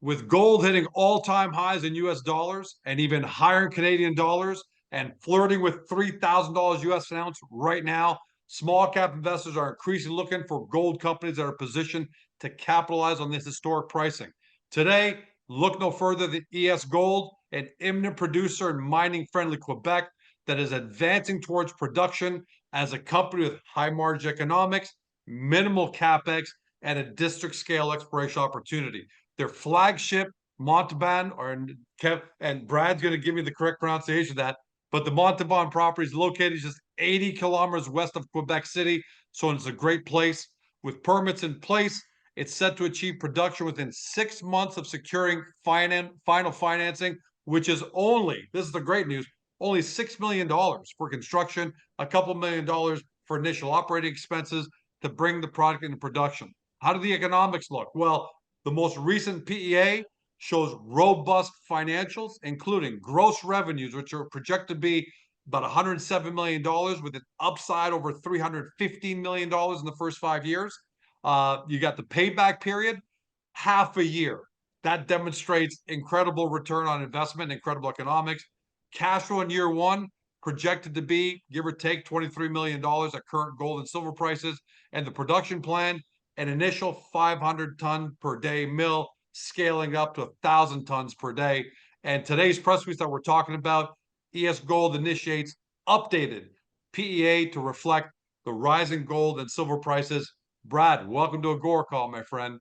with gold hitting all-time highs in US dollars and even higher in Canadian dollars and flirting with $3,000 US an ounce right now, small cap investors are increasingly looking for gold companies that are positioned to capitalize on this historic pricing. Today, look no further than ESGold, an imminent producer in mining-friendly Quebec that is advancing towards production as a company with high margin economics, minimal CapEx, and a district-scale exploration opportunity. Their flagship, Montauban, and Brad's going to give me the correct pronunciation of that, but the Montauban property is located just 80 kilometers west of Quebec City, so it's a great place. With permits in place, it's set to achieve production within 6 months of securing final financing, which is only, this is the great news, only $6 million for construction, a couple $1 million for initial operating expenses to bring the product into production. How do the economics look? Well, the most recent PEA shows robust financials, including gross revenues, which are projected to be about $107 million with an upside over $315 million in the first 5 years. You got the payback period, half a year. That demonstrates incredible return on investment, incredible economics. Cash flow in year one projected to be, give or take, $23 million at current gold and silver prices. And the production plan, an initial 500 ton per day mill, scaling up to 1,000 tons per day. And today's press release that we're talking about, ESGold initiates updated PEA to reflect the rising gold and silver prices. Brad, welcome to Agora Call, my friend.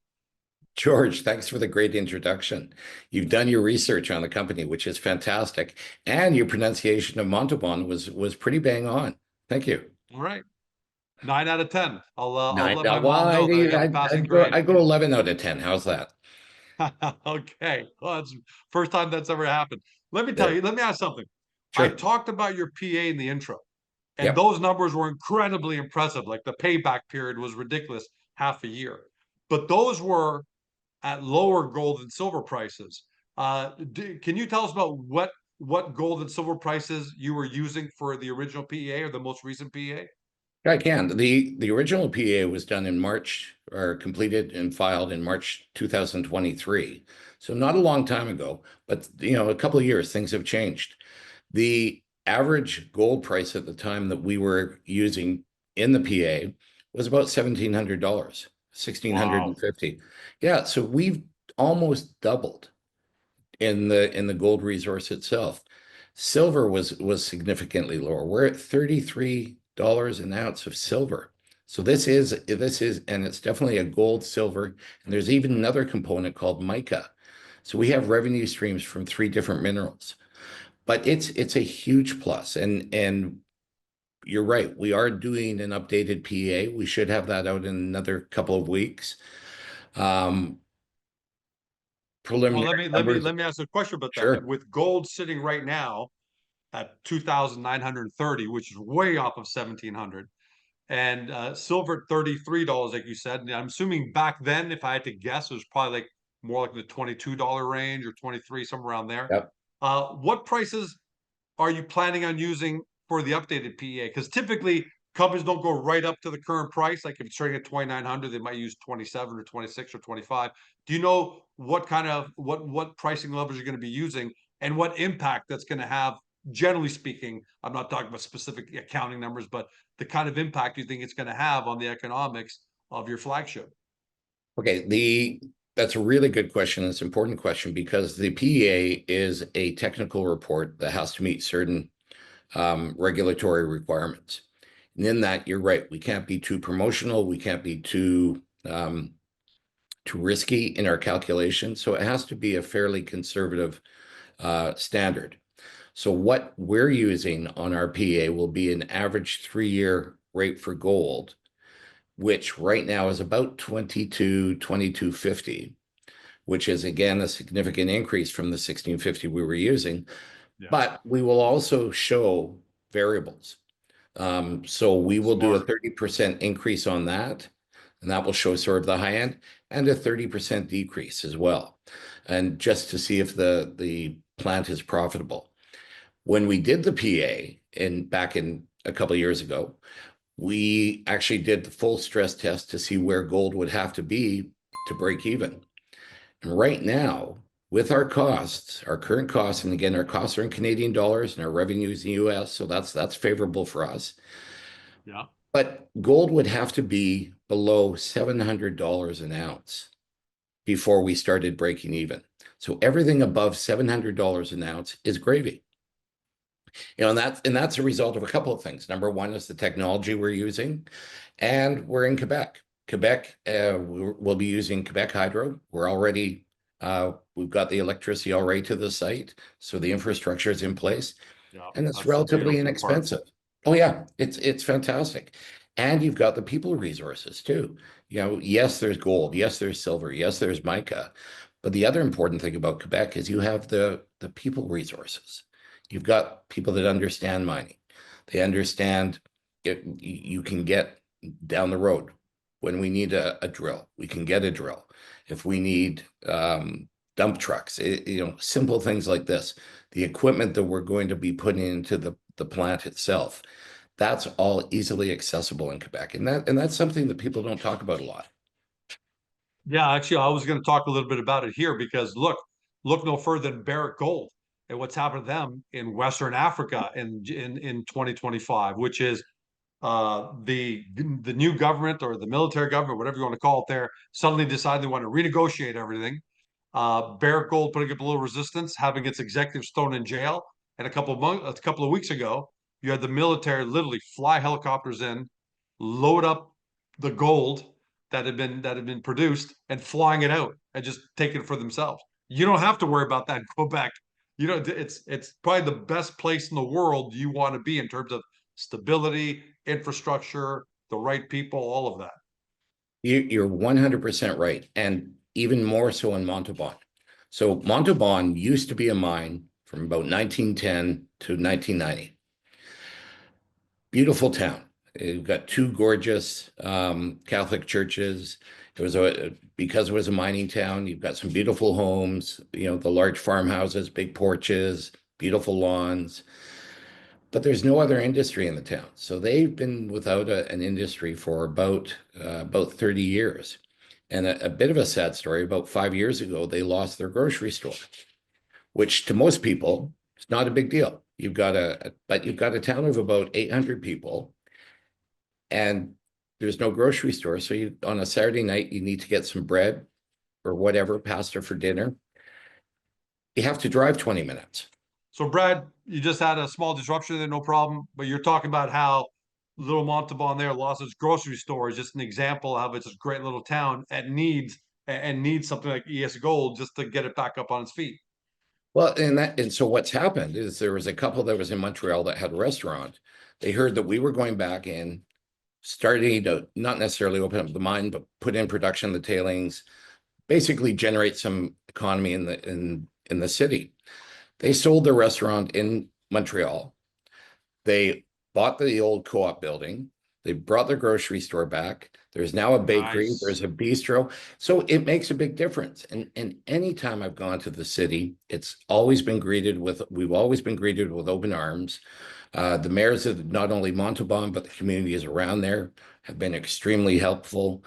George, thanks for the great introduction. You've done your research on the company, which is fantastic. And your pronunciation of Montauban was pretty bang on. Thank you. All right. 9 out of 10. I'll let my Well, mom know that I got a passing grade. I go 11 out of 10. How's that? Okay. Well, that's the first time that's ever happened. Let me tell you, let me ask something. Sure. I talked about your PA in the intro, and Yep. those numbers were incredibly impressive. Like the payback period was ridiculous, half a year. But those were at lower gold and silver prices. Can you tell us about what gold and silver prices you were using for the original PEA or the most recent PEA? I can. The original PEA was done in March, or completed and filed in March 2023. So not a long time ago, but a couple of years, things have changed. The average gold price at the time that we were using in the PEA was about $1,700, $1,650. Wow. Yeah, so we've almost doubled in the gold resource itself. Silver was significantly lower. We're at $33 an ounce of silver. So this is, and it's definitely a gold, silver, and there's even another component called mica. So we have revenue streams from 3 different minerals, but it's a huge plus. And you're right, we are doing an updated PEA. We should have that out in another couple of weeks. Preliminary let me ask a question about that. Sure. With gold sitting right now at 2,930, which is way off of 1,700, and silver at $33, like you said. And I'm assuming back then, if I had to guess, it was probably like more like the $22 range or 23, somewhere around there. Yep. What prices are you planning on using for the updated PEA? Because typically companies don't go right up to the current price. Like if it's trading at 2,900, they might use 27 or 26 or 25. Do you know what kind of what pricing levels you're going to be using and what impact that's going to have? Generally speaking, I'm not talking about specific accounting numbers, but the kind of impact you think it's going to have on the economics of your flagship. Okay, that's a really good question. It's an important question because the PEA is a technical report that has to meet certain regulatory requirements. And in that, you're right, we can't be too promotional, we can't be too risky in our calculations. So it has to be a fairly conservative standard. So what we're using on our PEA will be an average 3-year rate for gold, which right now is about 22.50, which is again a significant increase from the 16.50 we were using. Yeah. But we will also show variables. So we will do a 30% increase on that, and that will show sort of the high end, and a 30% decrease as well, and just to see if the plant is profitable. When we did the PEA back in a couple of years ago, we actually did the full stress test to see where gold would have to be to break even. And right now, with our costs, our current costs, and again, our costs are in Canadian dollars and our revenues in US, so that's favorable for us. Yeah. But gold would have to be below $700 an ounce before we started breaking even. So everything above $700 an ounce is gravy. And that's a result of a couple of things. Number one is the technology we're using, and we're in Quebec. Quebec, we'll be using Quebec Hydro. We've got the electricity already to the site, so the infrastructure is in place, Yeah. and it's That's the relatively beautiful part. inexpensive. Oh yeah, it's fantastic. And you've got the people resources too. Yes, there's gold, yes, there's silver, yes, there's mica. But the other important thing about Quebec is you have the people resources. You've got people that understand mining. They understand it. You can get down the road. When we need a drill, we can get a drill. If we need dump trucks, simple things like this, the equipment that we're going to be putting into the plant itself, that's all easily accessible in Quebec. And that's something that people don't talk about a lot. Yeah, actually, I was going to talk a little bit about it here because look no further than Barrick Gold and what's happened to them in Western Africa in 2025, which is the new government or the military government, whatever you want to call it, there suddenly decided they want to renegotiate everything. Barrick Gold putting up a little resistance, having its executives thrown in jail, and a couple of weeks ago, you had the military literally fly helicopters in, load up the gold that had been produced, and flying it out and just taking it for themselves. You don't have to worry about that in Quebec. It's probably the best place in the world you want to be in terms of stability, infrastructure, the right people, all of that. You're 100% right. And even more so in Montauban. So Montauban used to be a mine from about 1910 to 1990. Beautiful town. You've got two gorgeous Catholic churches. Because it was a mining town, you've got some beautiful homes, the large farmhouses, big porches, beautiful lawns. But there's no other industry in the town. So they've been without an industry for about 30 years. And a bit of a sad story, about 5 years ago, they lost their grocery store, which to most people is not a big deal. But you've got a town of about 800 people, and there's no grocery store. So on a Saturday night, you need to get some bread or whatever, pasta for dinner. You have to drive 20 minutes. So, Brad, you just had a small disruption there, no problem. But you're talking about how Little Montauban there lost its grocery store is just an example of how it's a great little town and needs something like ESGold just to get it back up on its feet. Well, and so what's happened is there was a couple that was in Montreal that had a restaurant. They heard that we were going back in, starting to not necessarily open up the mine, but put in production the tailings, basically generate some economy in the city. They sold their restaurant in Montreal. They bought the old co-op building. They brought their grocery store back. There's now a bakery. Nice. There's a bistro. So it makes a big difference. And anytime I've gone to the city, we've always been greeted with open arms. The mayors of not only Montauban, but the communities around there have been extremely helpful.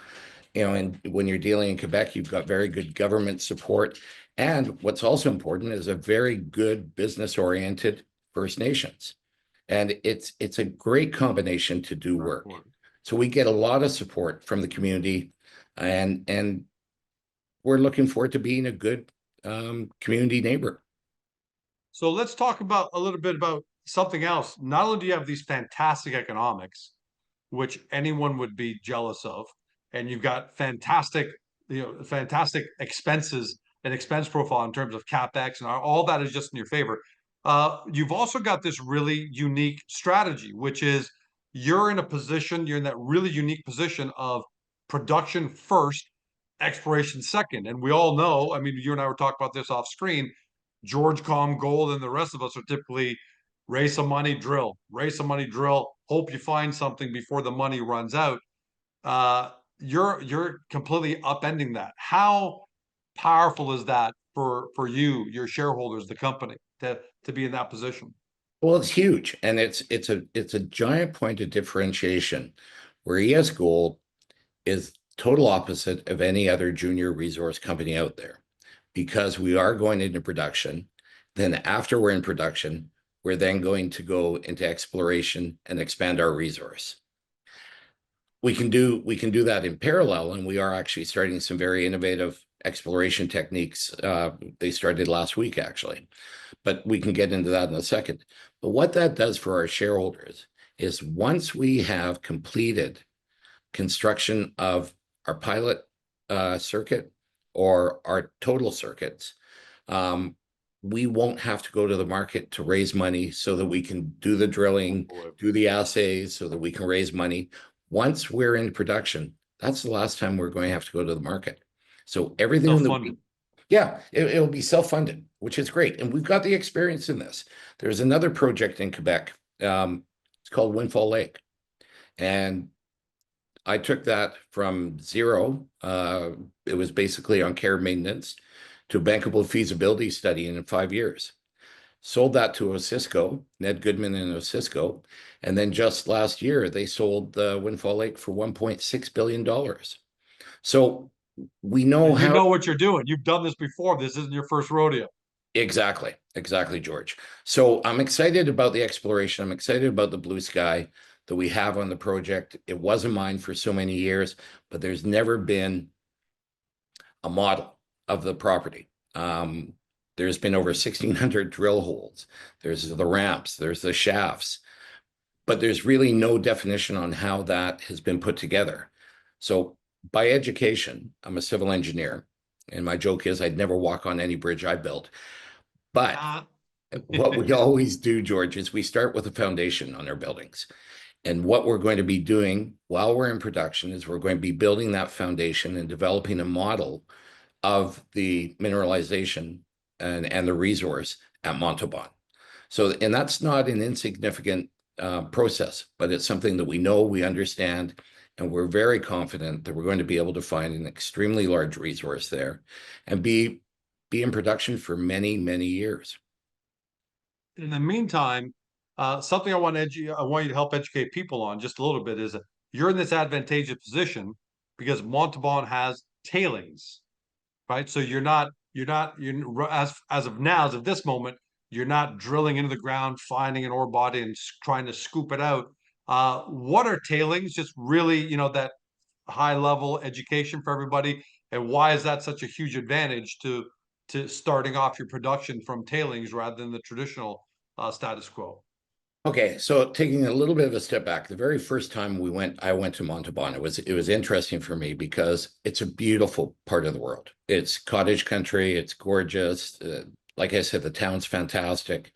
And when you're dealing in Quebec, you've got very good government support. And what's also important is a very good business-oriented First Nations. And it's a great combination to do Very work. important. So we get a lot of support from the community, and we're looking forward to being a good community neighbor. So let's talk about a little bit about something else. Not only do you have these fantastic economics, which anyone would be jealous of, and you've got fantastic expenses and expense profile in terms of CapEx, and all that is just in your favor. You've also got this really unique strategy, which is you're in that really unique position of production first, exploration second. And we all know, I mean, you and I were talking about this off screen. George Com Gold and the rest of us are typically raise some money, drill, hope you find something before the money runs out. Uh, you're completely upending that. How powerful is that for you, your shareholders, the company, to be in that position? Well, it's huge, and it's a giant point of differentiation, where ES Gold is total opposite of any other junior resource company out there. because we are going into production. Then after we're in production, we're then going to go into exploration and expand our resource. We can do that in parallel, and we are actually starting some very innovative exploration techniques. They started last week, actually, but we can get into that in a second. But what that does for our shareholders is once we have completed construction of our pilot circuit or our total circuits, we won't have to go to the market to raise money so that we can do the drilling, do the assays, so that we can raise money. Once we're in production, that's the last time we're going to have to go to the market. So everything Self-funded. yeah, it'll be self-funded, which is great. And we've got the experience in this. There's another project in Quebec. It's called Windfall Lake. And I took that from zero. It was basically on care maintenance to a bankable feasibility study in 5 years. Sold that to Osisko, Ned Goodman and Osisko. And then just last year, they sold the Windfall Lake for $1.6 billion. So we know You how. know what you're doing. You've done this before. This isn't your first rodeo. Exactly, George. So I'm excited about the exploration. I'm excited about the blue sky that we have on the project. It wasn't mine for so many years, but there's never been a model of the property. There's been over 1,600 drill holes. There's the ramps, there's the shafts, but there's really no definition on how that has been put together. So by education, I'm a civil engineer, and my joke is I'd never walk on any bridge I built. But what we always do, George, is we start with a foundation on our buildings. And what we're going to be doing while we're in production is we're going to be building that foundation and developing a model of the mineralization and the resource at Montauban. So, and that's not an insignificant process, but it's something that we know, we understand, and we're very confident that we're going to be able to find an extremely large resource there and be in production for many, many years. In the meantime, something I want you to help educate people on just a little bit is that you're in this advantageous position because Montauban has tailings, right? So you're as of now, as of this moment, you're not drilling into the ground, finding an ore body and trying to scoop it out. What are tailings? Just really, that high level education for everybody, and why is that such a huge advantage to starting off your production from tailings rather than the traditional status quo? Okay, so taking a little bit of a step back, the very first time I went to Montauban. It was interesting for me because it's a beautiful part of the world. It's cottage country, it's gorgeous. Like I said, the town's fantastic.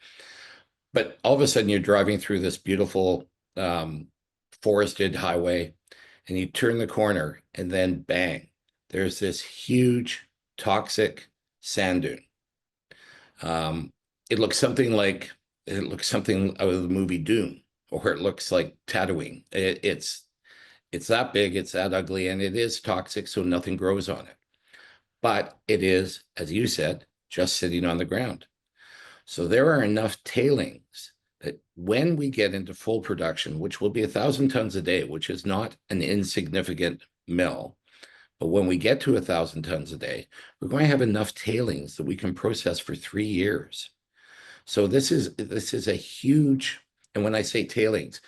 But all of a sudden, you're driving through this beautiful forested highway, and you turn the corner, and then bang, there's this huge toxic sand dune. It looks something out of the movie Dune, or it looks like Tatooine. It's that big, it's that ugly, and it is toxic, so nothing grows on it. But it is, as you said, just sitting on the ground. So there are enough tailings that when we get into full production, which will be 1,000 tons a day, which is not an insignificant mill, but when we get to 1,000 tons a day, we're going to have enough tailings that we can process for 3 years. So this is a huge, and when I say tailings,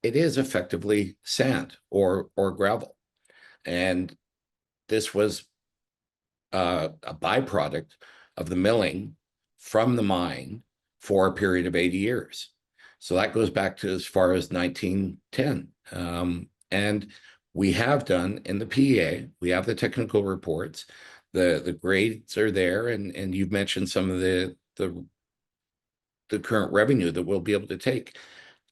it is effectively sand or gravel. And this was a byproduct of the milling from the mine for a period of 80 years. So that goes back to as far as 1910. And we have done in the PEA, we have the technical reports, the grades are there, and you've mentioned some of the current revenue that we'll be able to take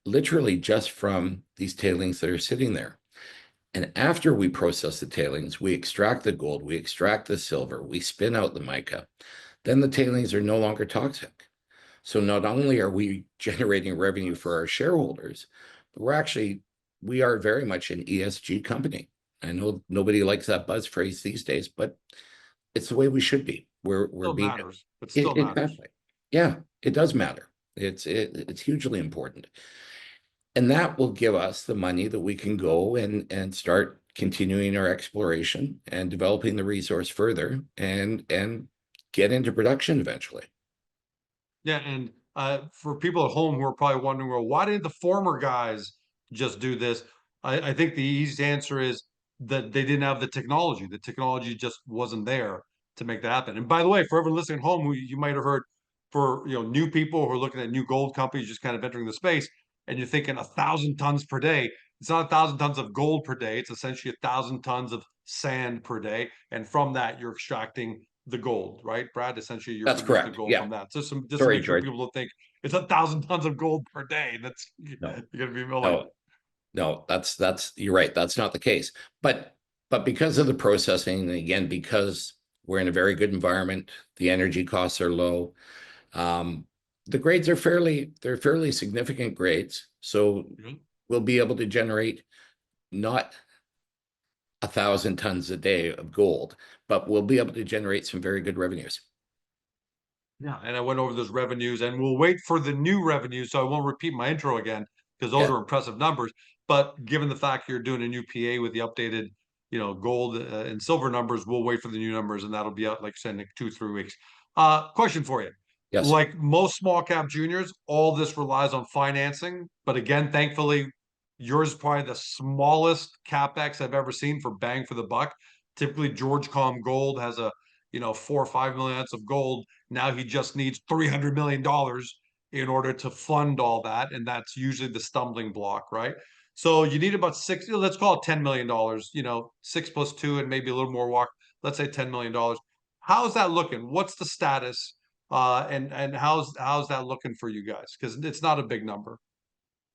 literally just from these tailings that are sitting there. And after we process the tailings, we extract the gold, we extract the silver, we spin out the mica, then the tailings are no longer toxic. So not only are we generating revenue for our shareholders, but we are very much an ESG company. I know nobody likes that buzz phrase these days, but it's the way we should be. We're Still being matters. It still matters. exactly. Yeah, it does matter. It's hugely important. And that will give us the money that we can go and start continuing our exploration and developing the resource further and get into production eventually. Yeah, and for people at home who are probably wondering, well, why didn't the former guys just do this? I think the easy answer is that they didn't have the technology. The technology just wasn't there to make that happen. And by the way, for everyone listening at home, who you might have heard, for new people who are looking at new gold companies just kind of entering the space, and you're thinking 1,000 tons per day. It's not 1,000 tons of gold per day. It's essentially 1,000 tons of sand per day, and from that you're extracting the gold, right, Brad? Essentially, you're That's producing the correct. gold Yeah. from that. Just to Sorry, make sure George. people don't think it's 1,000 tons of gold per day. That's No, you're gonna be milling. no, no, that's you're right. That's not the case. But because of the processing, and again, because we're in a very good environment, the energy costs are low. Um, the grades are they're fairly significant grades. So Mhm. we'll be able to generate not 1,000 tons a day of gold, but we'll be able to generate some very good revenues. Yeah, and I went over those revenues, and we'll wait for the new revenues, so I won't repeat my intro again because those Yeah. are impressive numbers. But given the fact you're doing a new PA with the updated, gold and silver numbers, we'll wait for the new numbers, and that'll be out, like I said, in 2, 3 weeks. Question for you. Yes. Like most small cap juniors, all this relies on financing. But again, thankfully, yours is probably the smallest CapEx I've ever seen for bang for the buck. Typically, George Com Gold has a 4 or 5 million ounces of gold. Now he just needs $300 million in order to fund all that, and that's usually the stumbling block, right? So you need about six. Let's call it $10 million. 6 plus 2 and maybe a little more walk. Let's say $10 million. How's that looking? What's the status? And how's that looking for you guys? Because it's not a big number.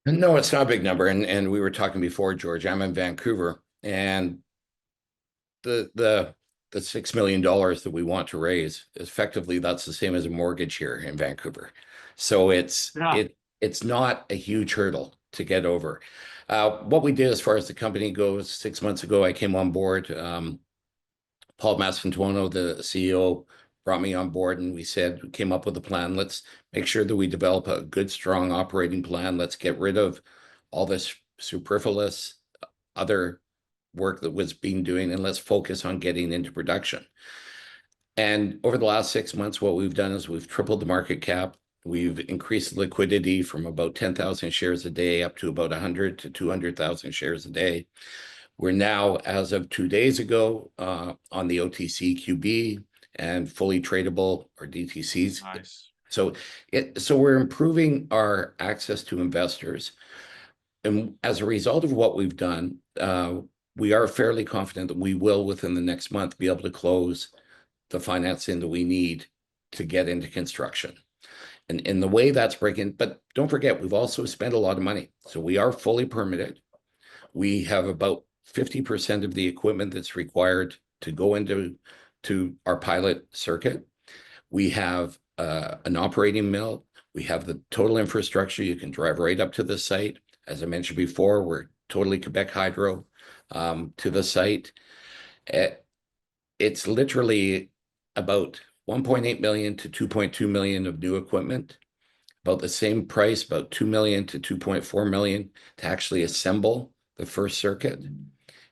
No, it's not a big number. And we were talking before, George. I'm in Vancouver, and the $6 million that we want to raise, effectively, that's the same as a mortgage here in Vancouver. So Yeah. it's not a huge hurdle to get over. What we did as far as the company goes, 6 months ago, I came on board. Paul Massantuono, the CEO, brought me on board, and we came up with a plan. Let's make sure that we develop a good, strong operating plan. Let's get rid of all this superfluous other work that was being doing, and let's focus on getting into production. And over the last 6 months, what we've done is we've tripled the market cap. We've increased liquidity from about 10,000 shares a day up to about 100 to 200,000 shares a day. We're now, as of 2 days ago, on the OTC QB and fully tradable, or DTCs. Nice. So we're improving our access to investors. And as a result of what we've done, we are fairly confident that we will, within the next month, be able to close the financing that we need to get into construction. And in the way that's breaking, but don't forget, we've also spent a lot of money. So we are fully permitted. We have about 50% of the equipment that's required to go into our pilot circuit. We have an operating mill. We have the total infrastructure. You can drive right up to the site. As I mentioned before, we're totally Quebec Hydro to the site. It's literally about 1.8 million to 2.2 million of new equipment, about the same price, about 2 million to 2.4 million to actually assemble the first circuit.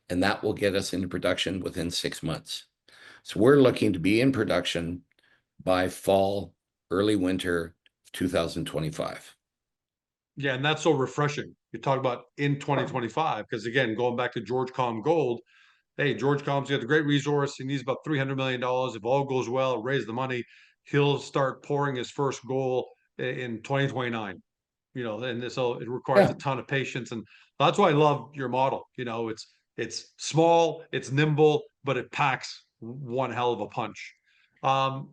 And that will get us into production within 6 months. So we're looking to be in production by fall, early winter 2025. Yeah, and that's so refreshing. You talk about in 2025, because again, going back to George Com Gold, hey, George Com's got a great resource. He needs about $300 million. If all goes well, raise the money, he'll start pouring his first gold in 2029. And so it requires a Yeah, ton of patience, and that's why I love your model. It's small, it's nimble, but it packs one hell of a punch. Um,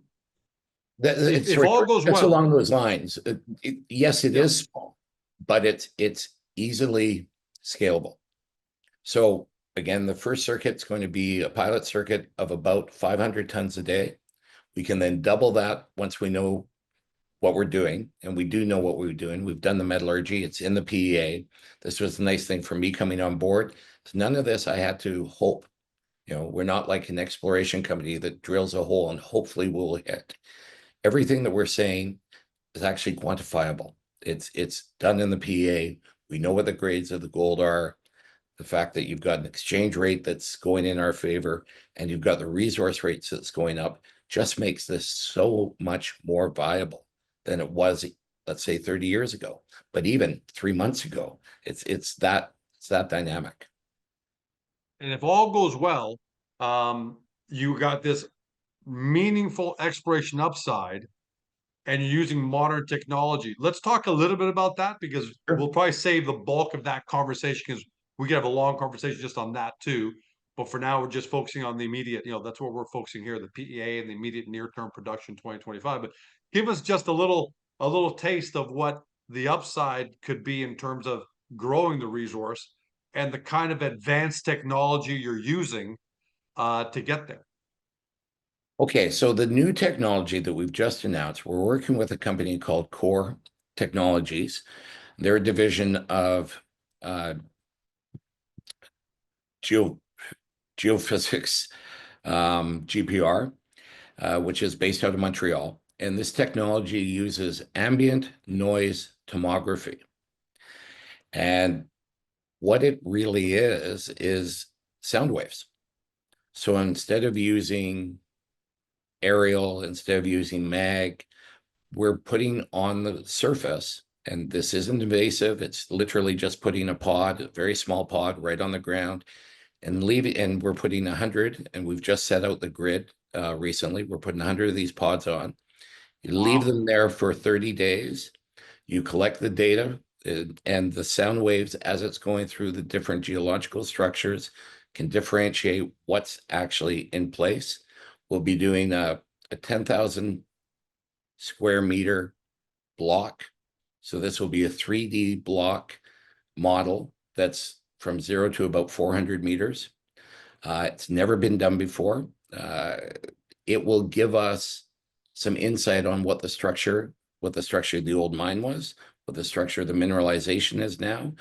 if sorry, all goes just well, along those lines. Yes, it yeah, is small, but it's easily scalable. So again, the first circuit's going to be a pilot circuit of about 500 tons a day. We can then double that once we know what we're doing, and we do know what we're doing. We've done the metallurgy. It's in the PEA. This was the nice thing for me coming on board. So none of this I had to hope. We're not like an exploration company that drills a hole and hopefully we'll hit. Everything that we're saying is actually quantifiable. It's done in the PEA. We know what the grades of the gold are. the fact that you've got an exchange rate that's going in our favor, and you've got the resource rates that's going up, just makes this so much more viable than it was, let's say, 30 years ago. But even 3 months ago, it's that dynamic. And if all goes well, you got this meaningful exploration upside and you're using modern technology. Let's talk a little bit about that because Sure. we'll probably save the bulk of that conversation because we could have a long conversation just on that too. But for now, we're just focusing on the immediate, that's what we're focusing here, the PEA and the immediate near-term production 2025. But give us just a little taste of what the upside could be in terms of growing the resource and the kind of advanced technology you're using to get there. Okay, so the new technology that we've just announced, we're working with a company called Core Technologies. They're a division of geophysics, GPR, which is based out of Montreal. And this technology uses ambient noise tomography. And what it really is sound waves. So instead of using aerial, instead of using mag, we're putting on the surface, and this isn't invasive. It's literally just putting a pod, a very small pod, right on the ground, and leaving. And we're putting 100, and we've just set out the grid recently. We're putting 100 of these pods on. You leave them there for 30 days. You collect the data and the sound waves as it's going through the different geological structures can differentiate what's actually in place. We'll be doing a 10,000 square meter block. So this will be a 3D block model that's from 0 to about 400 meters. It's never been done before. It will give us some insight on what the structure of the old mine was, what the structure of the mineralization is now.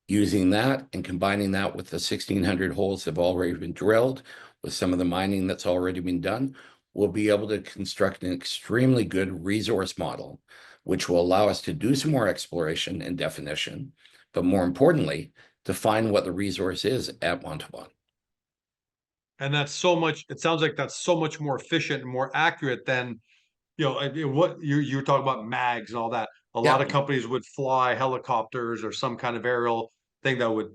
Using that and combining that with the 1,600 holes that have already been drilled, with some of the mining that's already been done, we'll be able to construct an extremely good resource model, which will allow us to do some more exploration and definition, but more importantly, define what the resource is at Montauban. And that's so much, it sounds like that's so much more efficient and more accurate than, what you were talking about mags and all that. A lot Yeah. of companies would fly helicopters or some kind of aerial thing that would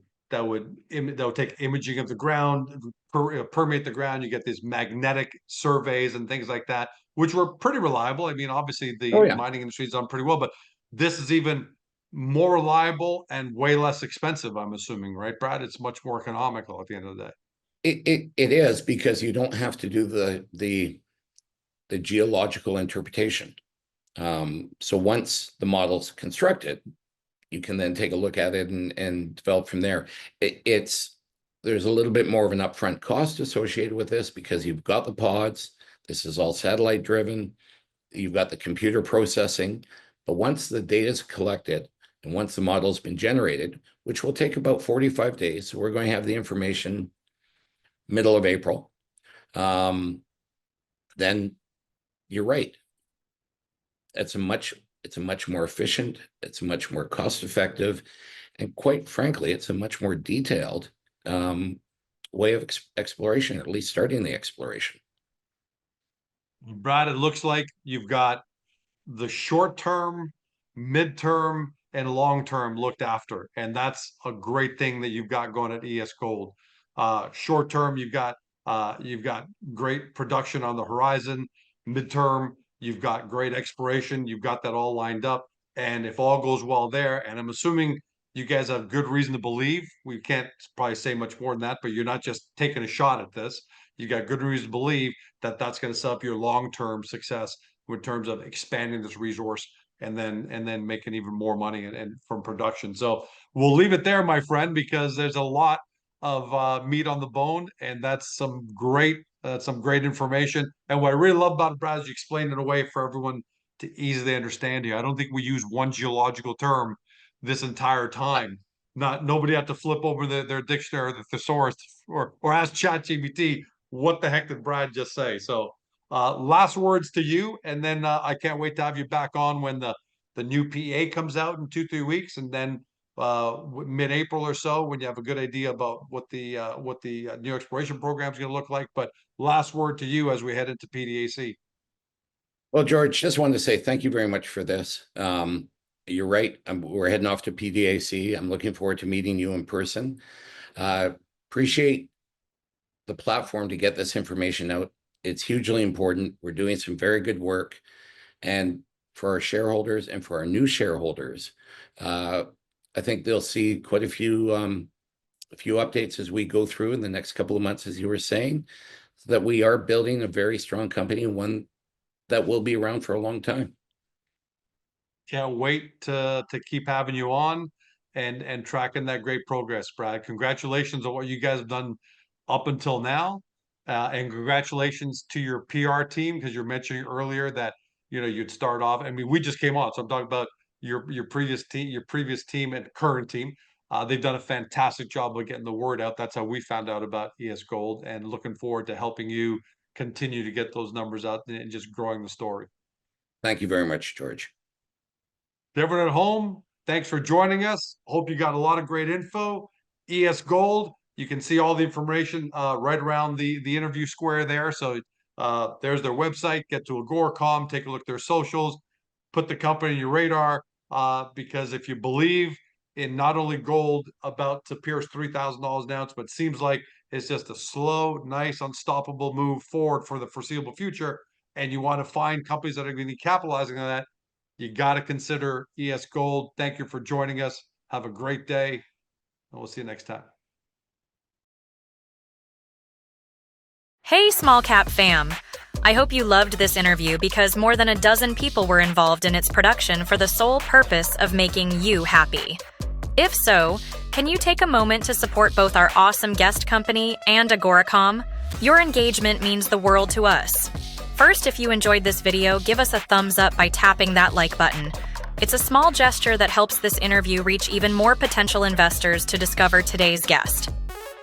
take imaging of the ground, permeate the ground. You get these magnetic surveys and things like that, which were pretty reliable. I mean, obviously Oh the yeah. mining industry's done pretty well, but this is even more reliable and way less expensive, I'm assuming, right, Brad? It's much more economical at the end of the day. It is, because you don't have to do the geological interpretation. So once the model's constructed, you can then take a look at it and develop from there. There's a little bit more of an upfront cost associated with this because you've got the pods. This is all satellite driven. You've got the computer processing. But once the data is collected and once the model's been generated, which will take about 45 days, so we're going to have the information middle of April, then you're right. It's a much more efficient, it's a much more cost effective, and quite frankly, it's a much more detailed way of exploration, at least starting the exploration. Brad, it looks like you've got the short term, midterm, and long term looked after. And that's a great thing that you've got going at ESGold. Short term, you've got great production on the horizon. Midterm, you've got great exploration. You've got that all lined up. And if all goes well there, and I'm assuming you guys have good reason to believe, we can't probably say much more than that, but you're not just taking a shot at this. You got good reason to believe that that's going to set up your long-term success in terms of expanding this resource and then making even more money and from production. So we'll leave it there, my friend, because there's a lot of meat on the bone, and that's some great information. And what I really love about it, Brad, is you explained it away for everyone to easily understand here. I don't think we use one geological term this entire time. Nobody had to flip over their dictionary, the thesaurus, or ask ChatGPT what the heck did Brad just say. So last words to you, and then I can't wait to have you back on when the new PA comes out in 2-3 weeks, and then mid-April or so, when you have a good idea about what the new exploration program is going to look like. But last word to you as we head into PDAC. Well, George, just wanted to say thank you very much for this. You're right. We're heading off to PDAC. I'm looking forward to meeting you in person. Appreciate the platform to get this information out. It's hugely important. We're doing some very good work. And for our shareholders and for our new shareholders, I think they'll see quite a few updates as we go through in the next couple of months, as you were saying, so that we are building a very strong company, and one that will be around for a long time. Can't wait to keep having you on and tracking that great progress, Brad. Congratulations on what you guys have done up until now, and congratulations to your PR team, because you're mentioning earlier that you'd start off. I mean, we just came on, so I'm talking about your previous team and current team. They've done a fantastic job of getting the word out. That's how we found out about ESGold, and looking forward to helping you continue to get those numbers out and just growing the story. Thank you very much, George. To everyone at home, thanks for joining us. Hope you got a lot of great info. ESGold, you can see all the information right around the interview square there. So there's their website. Get to Agoracom, take a look at their socials, put the company on your radar, because if you believe in not only gold about to pierce $3,000 an ounce, but seems like it's just a slow, nice, unstoppable move forward for the foreseeable future, and you want to find companies that are going to be capitalizing on that, you got to consider ESGold. Thank you for joining us. Have a great day, and we'll see you next time. Hey, small cap fam. I hope you loved this interview, because more than a dozen people were involved in its production for the sole purpose of making you happy. If so, can you take a moment to support both our awesome guest company and Agoracom? Your engagement means the world to us. First, if you enjoyed this video, give us a thumbs up by tapping that like button. It's a small gesture that helps this interview reach even more potential investors to discover today's guest.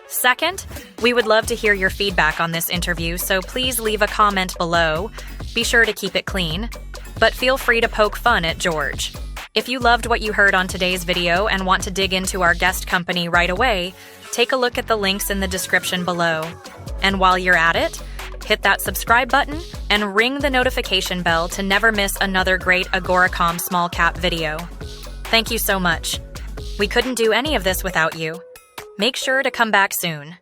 Second, we would love to hear your feedback on this interview, so please leave a comment below. Be sure to keep it clean, but feel free to poke fun at George. If you loved what you heard on today's video and want to dig into our guest company right away, take a look at the links in the description below. And while you're at it, hit that subscribe button and ring the notification bell to never miss another great Agoracom small cap video. Thank you so much. We couldn't do any of this without you. Make sure to come back soon.